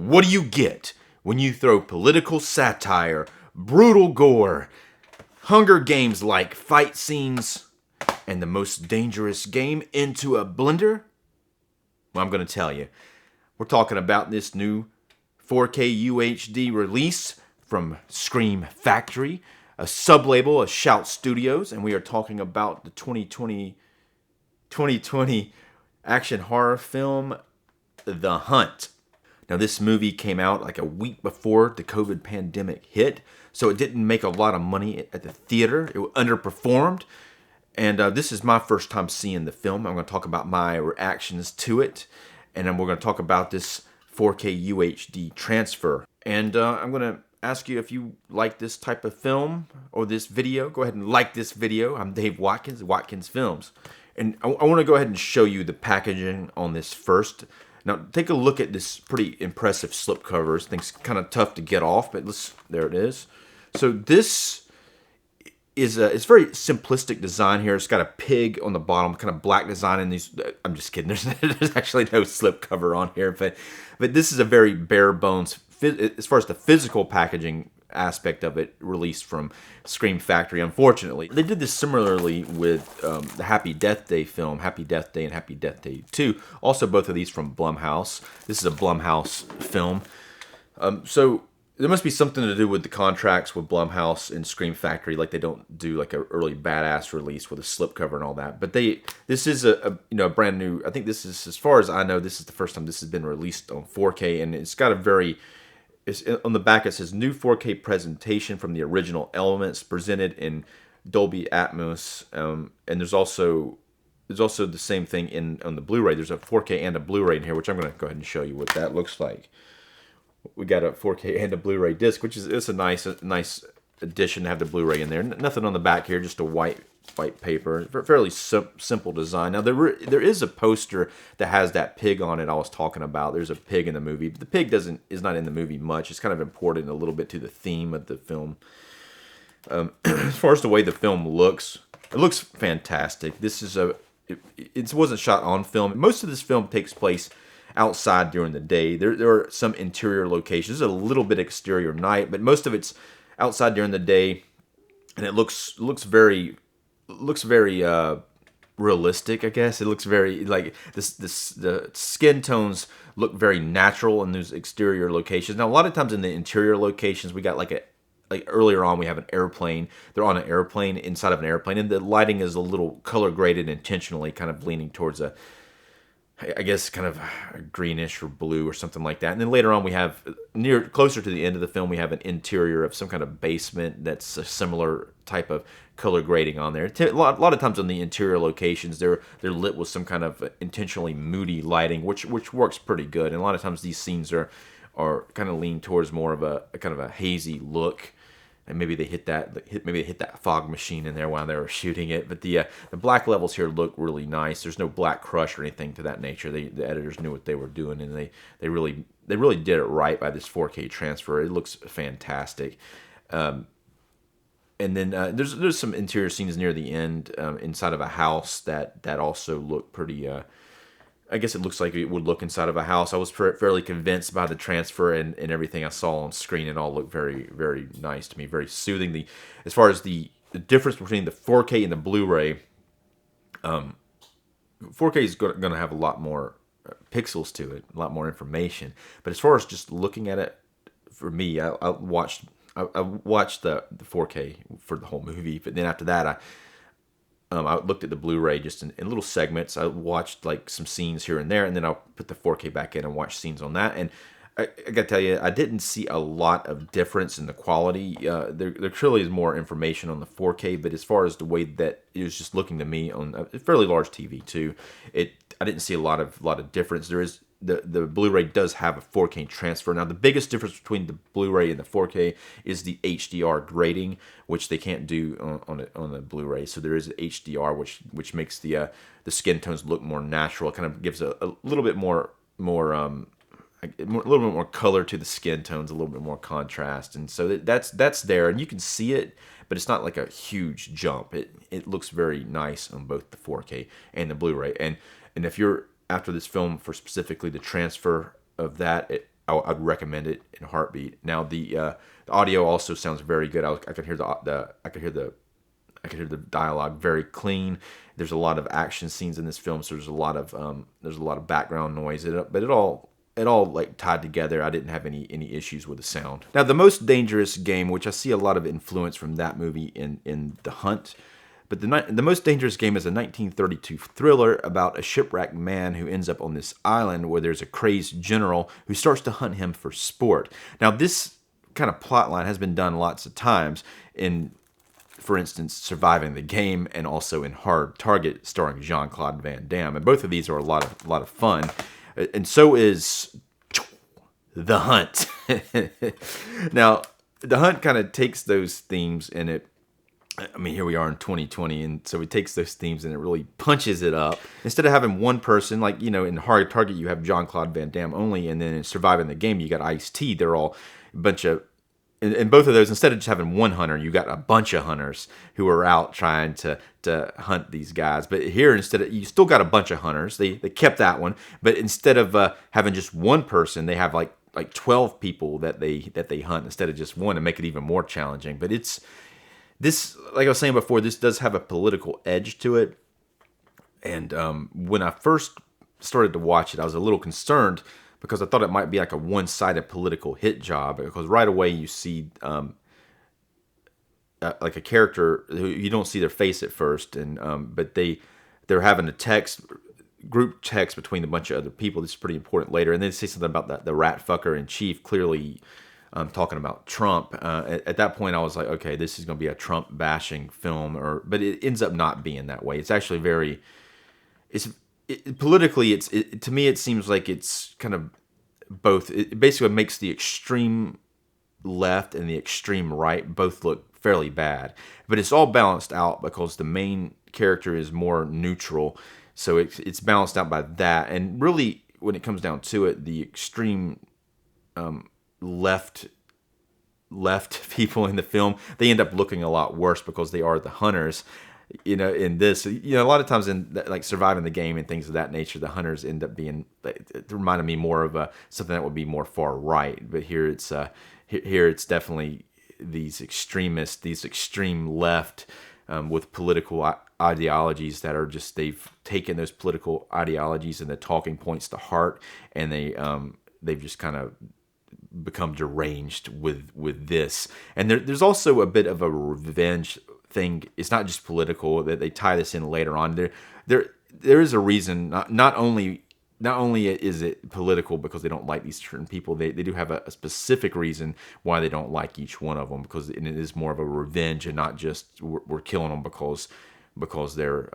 what do you get when you throw political satire, brutal gore, Hunger Games-like fight scenes, and the most dangerous game into a blender? Well, I'm going to tell you. We're talking about this new 4K UHD release from Scream Factory, a sub-label of Shout Studios, and we are talking about the 2020 action horror film, The Hunt. Now, this movie came out like a week before the COVID pandemic hit, so it didn't make a lot of money at the theater. It underperformed, and this is my first time seeing the film. I'm going to talk about my reactions to it, and then we're going to talk about this 4K UHD transfer. And I'm going to ask you if you like this type of film or this video. Go ahead and like this video. I'm Dave Watkins, Watkins Films. And I want to go ahead and show you the packaging on this first. Now, take a look at this pretty impressive slipcover. This thing's kind of tough to get off, but there it is. So this is it's very simplistic design here. It's got a pig on the bottom, kind of black design in these. I'm just kidding. There's actually no slipcover on here, but this is a very bare bones, as far as the physical packaging aspect of it, released from Scream Factory. Unfortunately, they did this similarly with the Happy Death Day film, Happy Death Day and Happy Death Day 2. Also, both of these from Blumhouse. This is a Blumhouse film. So there must be something to do with the contracts with Blumhouse and Scream Factory, like they don't do like a early badass release with a slipcover and all that. But this is a brand new. I think this is, as far as I know, this is the first time this has been released on 4K, and it's got a very on the back it says new 4K presentation from the original elements presented in Dolby Atmos, and there's also the same thing on the Blu-ray. There's a 4K and a Blu-ray in here, which I'm going to go ahead and show you what that looks like. We got a 4K and a Blu-ray disc, which is a nice addition to have the Blu-ray in there. Nothing on the back here, just a white paper. Fairly simple design. Now there is a poster that has that pig on it I was talking about. There's a pig in the movie, but the pig is not in the movie much. It's kind of important a little bit to the theme of the film. As far as the way the film looks, it looks fantastic. This is it wasn't shot on film. Most of this film takes place outside during the day. There are some interior locations, a little bit exterior night, but most of it's outside during the day, and it looks very realistic, I guess. It looks very like the skin tones look very natural in those exterior locations. Now, a lot of times in the interior locations, we got like earlier on, we have an airplane. They're on an airplane inside of an airplane, and the lighting is a little color graded intentionally, kind of leaning towards I guess kind of a greenish or blue or something like that. And then later on, we have closer to the end of the film, we have an interior of some kind of basement that's a similar type of color grading on there. A lot of times on the interior locations, they're lit with some kind of intentionally moody lighting, which works pretty good. And a lot of times these scenes are kind of lean towards more of a kind of a hazy look. And maybe they hit that fog machine in there while they were shooting it. But the black levels here look really nice. There's no black crush or anything to that nature. The editors knew what they were doing, and they really did it right by this 4K transfer. It looks fantastic. And then there's some interior scenes near the end inside of a house that also look pretty. I guess it looks like it would look inside of a house. I was fairly convinced by the transfer and everything I saw on screen. It all looked very, very nice to me, very soothing. As far as the difference between the 4K and the Blu-ray, 4K is going to have a lot more pixels to it, a lot more information. But as far as just looking at it, for me, I watched the 4K for the whole movie, but then after that, I looked at the Blu-ray just in little segments. I watched like some scenes here and there, and then I'll put the 4K back in and watch scenes on that. And I got to tell you, I didn't see a lot of difference in the quality. There clearly is more information on the 4K, but as far as the way that it was just looking to me on a fairly large TV too, I didn't see a lot of difference. There is the Blu-ray does have a 4K transfer. Now, the biggest difference between the Blu-ray and the 4K is the HDR grading, which they can't do on the Blu-ray. So there is HDR, which makes the skin tones look more natural. It kind of gives a little bit more color to the skin tones, a little bit more contrast, and so that's there, and you can see it, but it's not like a huge jump. It looks very nice on both the 4K and the Blu-ray, and if you're after this film for specifically the transfer of that, I'd recommend it in a heartbeat. Now the audio also sounds very good. I could hear I could hear the dialogue very clean. There's a lot of action scenes in this film, so there's a lot of background noise. But it all like tied together. I didn't have any issues with the sound. Now, The Most Dangerous Game, which I see a lot of influence from that movie in The Hunt. But the Most Dangerous Game is a 1932 thriller about a shipwrecked man who ends up on this island where there's a crazed general who starts to hunt him for sport. Now, this kind of plot line has been done lots of times in, for instance, Surviving the Game and also in Hard Target, starring Jean-Claude Van Damme. And both of these are a lot of fun. And so is The Hunt. Now, The Hunt kind of takes those themes and here we are in 2020, and so it takes those themes and it really punches it up. Instead of having one person, like, in Hard Target, you have Jean-Claude Van Damme only, and then in Surviving the Game, you got Ice-T. They're all a bunch of... In both of those, instead of just having one hunter, you got a bunch of hunters who are out trying to hunt these guys. But here, you still got a bunch of hunters. They kept that one, but instead of having just one person, they have like 12 people that they hunt instead of just one, to make it even more challenging. But this, like I was saying before, this does have a political edge to it. And when I first started to watch it, I was a little concerned because I thought it might be like a one-sided political hit job. Because right away you see like a character who you don't see their face at first, and but they're having a group text between a bunch of other people. This is pretty important later, and they say something about the rat fucker in chief, clearly talking about Trump. At that point, I was like, okay, this is going to be a Trump bashing film, but it ends up not being that way. It's actually politically, to me, it seems like it's kind of both. It basically makes the extreme left and the extreme right both look fairly bad, but it's all balanced out because the main character is more neutral, so it's balanced out by that. And really, when it comes down to it, the extreme left people in the film, they end up looking a lot worse because they are the hunters. In this, a lot of times in like Surviving the Game and things of that nature, the hunters end up being, it reminded me more of something that would be more far right. But here it's definitely these extremists, these extreme left with political ideologies that are just, they've taken those political ideologies and the talking points to heart, and they've just kind of become deranged with this. And there's also a bit of a revenge thing. It's not just political, that they tie this in later on. There is a reason. Not only is it political because they don't like these certain people, they do have a specific reason why they don't like each one of them, because it is more of a revenge and not just we're killing them because they're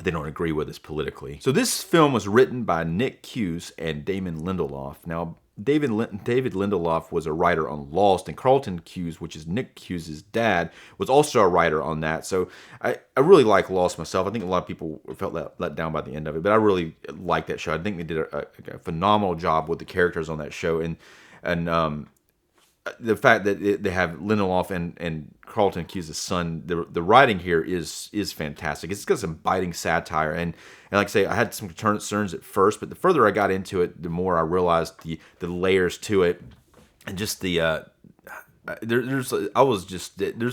they don't agree with us politically. So this film was written by Nick Cuse and Damon Lindelof. Now, David Lindelof was a writer on Lost, and Carlton Cuse, which is Nick Cuse's dad, was also a writer on that. So I really like Lost myself. I think a lot of people felt let down by the end of it, but I really like that show. I think they did a phenomenal job with the characters on that show, and the fact that they have Lindelof and Carlton Cuse's son, the writing here is fantastic. It's got some biting satire, and like I say, I had some concerns at first, but the further I got into it, the more I realized the layers to it, and just there's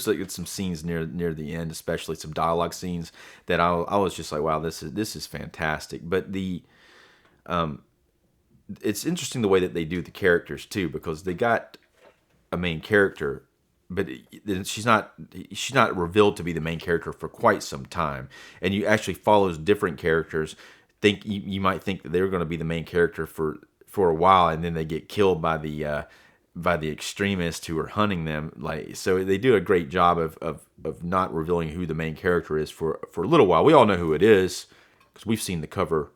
like some scenes near the end, especially some dialogue scenes that I was just like, wow, this is fantastic. But it's interesting the way that they do the characters too, because they got a main character, but she's not revealed to be the main character for quite some time, and you actually follow different characters. You might think that they're going to be the main character for a while, and then they get killed by the extremists who are hunting them. Like, so they do a great job of not revealing who the main character is for a little while. We all know who it is because we've seen the cover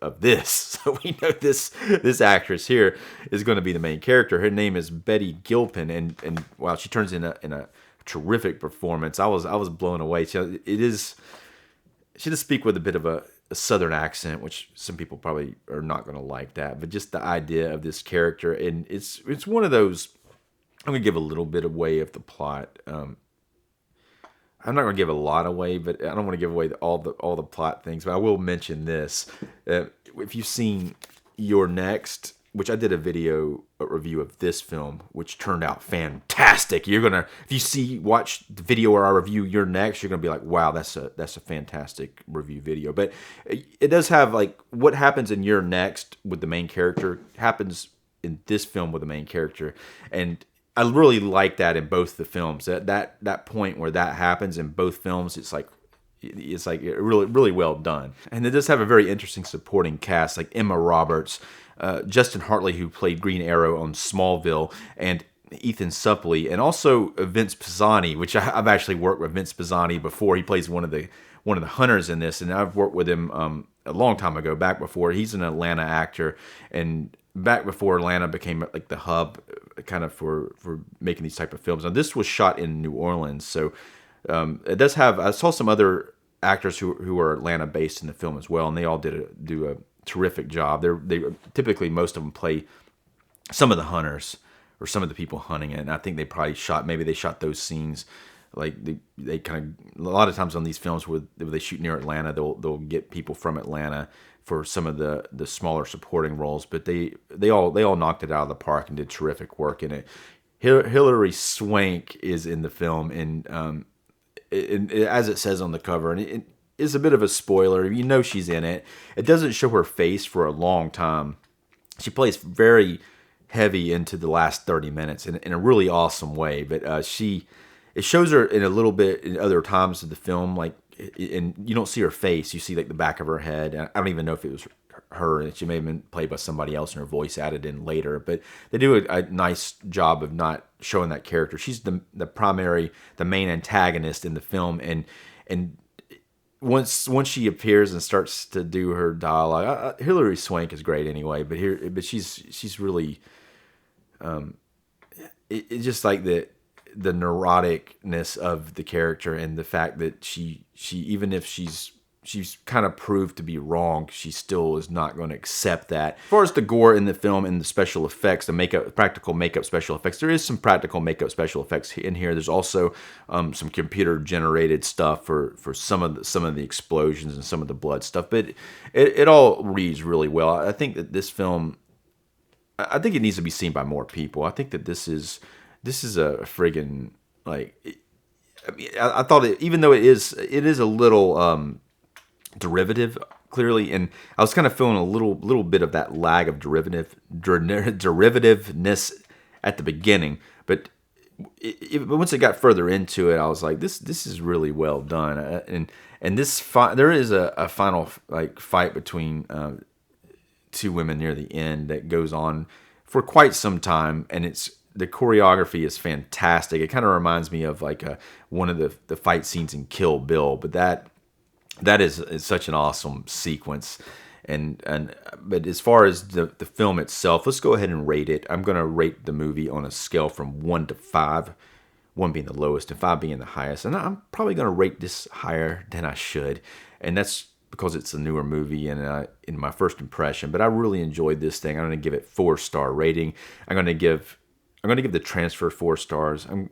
of this, so we know this actress here is going to be the main character. Her name is Betty Gilpin, and wow, she turns in a terrific performance. I was blown away. She does speak with a bit of a southern accent, which some people probably are not going to like that, but just the idea of this character, and it's one of those. I'm going to give a little bit away of the plot. I'm not going to give a lot away, but I don't want to give away all the plot things. But I will mention this: if you've seen You're Next, which I did a review of this film, which turned out fantastic. You're gonna, if you watch the video or our review, you're next. You're gonna be like, wow, that's a fantastic review video. But it does have like what happens in You're Next with the main character happens in this film with the main character, and I really like that in both the films. That point where that happens in both films, it's like really really well done. And it does have a very interesting supporting cast, like Emma Roberts, Justin Hartley, who played Green Arrow on Smallville, and Ethan Suplee, and also Vince Pisani, which I've actually worked with Vince Pisani before. He plays one of the hunters in this, and I've worked with him a long time ago, back before. He's an Atlanta actor, and back before Atlanta became like the hub kind of for making these type of films. Now this was shot in New Orleans, so it does have, I saw some other actors who are Atlanta based in the film as well, and they all do a terrific job. They typically, most of them play some of the hunters or some of the people hunting it, and I think they probably shot those scenes. Like they kind of, a lot of times on these films where they shoot near Atlanta, they'll get people from Atlanta for some of the smaller supporting roles, but they all knocked it out of the park and did terrific work in it. Hilary Swank is in the film, and as it says on the cover, and it is a bit of a spoiler. You know she's in it. It doesn't show her face for a long time. She plays very heavy into the last 30 minutes in a really awesome way. But it shows her in a little bit in other times of the film, like, and you don't see her face. You see like the back of her head. I don't even know if it was her, and she may have been played by somebody else and her voice added in later. But they do a nice job of not showing that character. She's the main antagonist in the film, and once she appears and starts to do her dialogue, Hilary Swank is great anyway. But she's really, it's just like the neuroticness of the character, and the fact that she even if she's kind of proved to be wrong, she still is not going to accept that. As far as the gore in the film and the special effects, the practical makeup special effects, there is some practical makeup special effects in here. There's also some computer generated stuff for some of the explosions and some of the blood stuff, but it all reads really well. I think that this film, I think it needs to be seen by more people. I think that this is a friggin', like, I mean, I thought even though it is a little derivative, clearly, and I was kind of feeling a little bit of that lag of derivativeness at the beginning, but once it got further into it, I was like, this is really well done, and there is a final like fight between two women near the end that goes on for quite some time, and the choreography is fantastic. It kind of reminds me of like one of the fight scenes in Kill Bill, but that is such an awesome sequence. But as far as the film itself, let's go ahead and rate it. I'm going to rate the movie on a scale from 1 to 5, 1 being the lowest and 5 being the highest. And I'm probably going to rate this higher than I should, and that's because it's a newer movie and in my first impression. But I really enjoyed this thing. I'm going to give it 4-star rating. I'm going to give the transfer 4 stars. I'm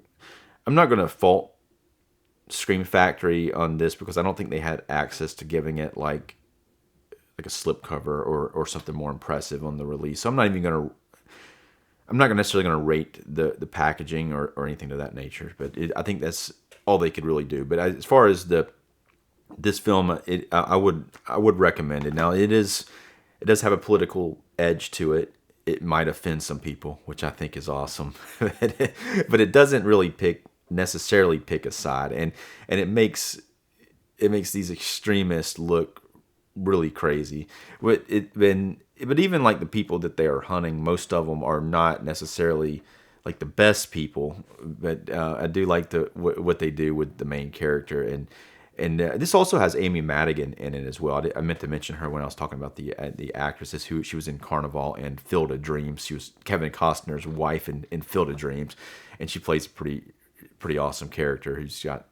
not going to fault Scream Factory on this because I don't think they had access to giving it like a slipcover or something more impressive on the release. So I'm not necessarily going to rate the packaging or anything of that nature. But I think that's all they could really do. But as far as this film, I would recommend it. Now it does have a political edge to it. It might offend some people, which I think is awesome, but it doesn't really necessarily pick a side, and it makes these extremists look really crazy. But even like the people that they are hunting, most of them are not necessarily like the best people. But I do like what they do with the main character, and this also has Amy Madigan in it as well. I meant to mention her when I was talking about the actresses who she was in Carnival and Field of Dreams. She was Kevin Costner's wife in Field of Dreams, and she plays a pretty awesome character who's got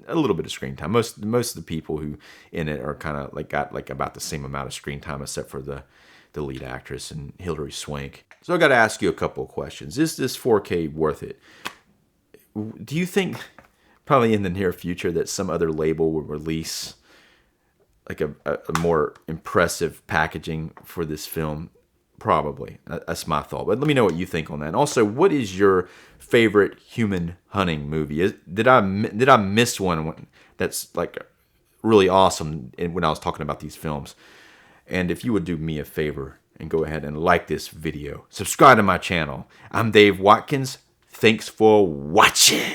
a little bit of screen time. Most of the people who in it are kind of like got like about the same amount of screen time, except for the lead actress and Hilary Swank. So I got to ask you a couple of questions. Is this 4K worth it? Do you think probably in the near future that some other label will release like a more impressive packaging for this film? Probably. That's my thought. But let me know what you think on that. And also, what is your favorite human hunting movie? Did I miss one that's like really awesome when I was talking about these films? And if you would do me a favor and go ahead and like this video, subscribe to my channel. I'm Dave Watkins. Thanks for watching.